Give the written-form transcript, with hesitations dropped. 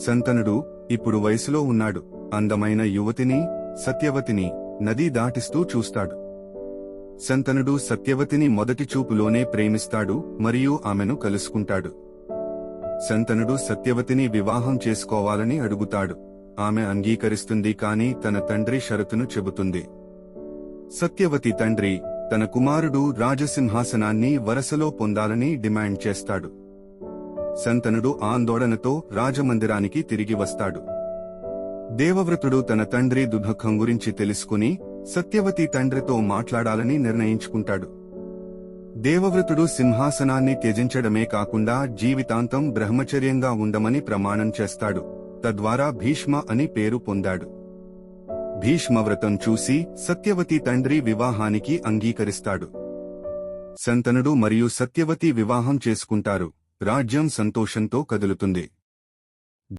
శంతనుడు ఇప్పుడు వయసులో ఉన్నాడు. అందమైన యువతిని, సత్యవతిని నది దాటిస్తూ చూస్తాడు. శంతనుడు సత్యవతిని మొదటి చూపులోనే ప్రేమిస్తాడు మరియు ఆమెను కలుసుకుంటాడు. శంతనుడు సత్యవతిని వివాహం చేసుకోవాలని అడుగుతాడు. ఆమె అంగీకరిస్తుంది, కాని తన తండ్రి షరతును చెబుతుంది. సత్యవతి తండ్రి తన కుమారుడు రాజసింహాసనాన్ని వరసలో పొందాలని డిమాండ్ చేస్తాడు. శంతనుడు ఆందోళనతో రాజమందిరానికి తిరిగి వస్తాడు. దేవవ్రతుడు తన తండ్రి దుఃఖం గురించి తెలుసుకుని సత్యవతి తండ్రితో మాట్లాడాలని నిర్ణయించుకుంటాడు. దేవవ్రతుడు సింహాసనాన్ని త్యజించడమే కాకుండా జీవితాంతం బ్రహ్మచర్యంగా ఉండమని ప్రమాణం చేస్తాడు. తద్వారా భీష్మ అని పేరు పొందాడు. భీష్మవ్రతం చూసి సత్యవతి తండ్రి వివాహానికి అంగీకరిస్తాడు. శంతనుడు మరియు సత్యవతి వివాహం చేసుకుంటారు. రాజ్యం సంతోషంతో కదులుతుంది.